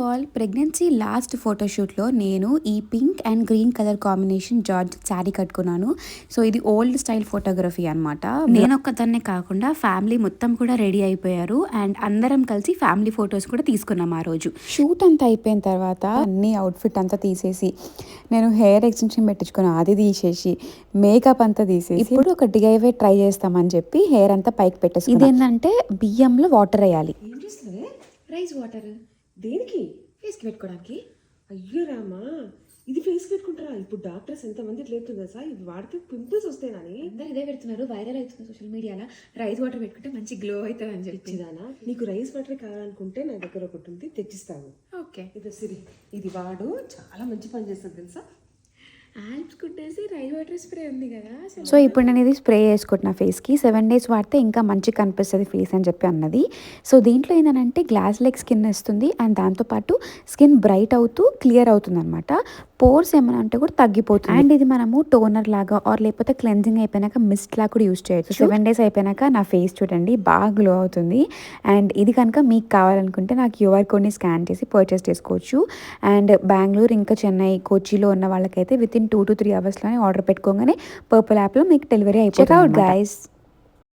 All, pregnancy last ఫోటోషూట్లో నేను ఈ pink and green colour combination George sari కట్టుకున్నాను. సో ఇది ఓల్డ్ స్టైల్ ఫోటోగ్రఫీ అనమాట. నేను ఒక్కదాన్నే కాకుండా ఫ్యామిలీ మొత్తం కూడా రెడీ అయిపోయారు అండ్ అందరం కలిసి ఫ్యామిలీ ఫొటోస్ కూడా తీసుకున్నాం ఆ రోజు. షూట్ అంతా అయిపోయిన తర్వాత అన్ని అవుట్ఫిట్ అంతా తీసేసి నేను హెయిర్ ఎక్స్టెన్షన్ పెట్టించుకుని అది తీసేసి మేకప్ అంతా తీసేసి ఇప్పుడు ఒక డిఐవై ట్రై చేస్తామని చెప్పి హెయిర్ అంతా పైకి పెట్టేసి ఇదేంటంటే బియ్యంలో వాటర్ వేయాలి. ఏం చేస్తుంది? రైస్ వాటర్ దేనికి? ఫేస్కి పెట్టుకోవడానికి. అయ్యో రామా, ఇది ఫేస్ పెట్టుకుంటారా? ఇప్పుడు డాక్టర్స్ ఎంతమంది ఇట్లేతుందా సార్, ఇది వాడితే పింపుల్స్ వస్తాయని అందరు ఇదే పెడుతున్నారు, వైరల్ అవుతుంది సోషల్ మీడియాలో. రైస్ వాటర్ పెట్టుకుంటే మంచి గ్లో అవుతుంది అని చెప్పి. ఇచ్చిదానా? నీకు రైస్ వాటర్ కావాలనుకుంటే నా దగ్గర ఒకటి ఉంది, తెచ్చిస్తాను. ఓకే, ఇది సిరి, ఇది వాడు, చాలా మంచి పని చేస్తుంది తెలుసా. ఆల్ప్స్ కుట్టేసి రైస్ వాటర్ స్ప్రే ఉంది కదా. సో ఇప్పుడు నేను ఇది స్ప్రే చేసుకుంటున్నా ఫేస్కి. 7 days వాడితే ఇంకా మంచిగా కనిపిస్తుంది ఫేస్ అని చెప్పి అన్నది. సో దీంట్లో ఏంటంటే గ్లాస్ లైక్ స్కిన్ ఇస్తుంది అండ్ దాంతోపాటు స్కిన్ బ్రైట్ అవుతూ క్లియర్ అవుతుంది అనమాట. పోర్స్ ఏమైనా అంటే కూడా తగ్గిపోతుంది. అండ్ ఇది మనము టోనర్ లాగా ఆర్ లేకపోతే క్లెన్జింగ్ అయిపోయినాక మిస్ట్ లాగా కూడా యూస్ చేయొచ్చు. 7 days అయిపోయినాక నా ఫేస్ చూడండి బాగా గ్లో అవుతుంది. అండ్ ఇది కనుక మీకు కావాలనుకుంటే నాకు క్యూఆర్ కోడ్ని స్కాన్ చేసి పర్చేస్ చేసుకోవచ్చు. అండ్ బెంగళూరు ఇంకా చెన్నై కోచిలో ఉన్న వాళ్ళకైతే within 2 to 3 hours order పెట్టుకోగానే పర్పుల్ యాప్లో మీకు డెలివరీ అయిపోతుంది. Check out guys.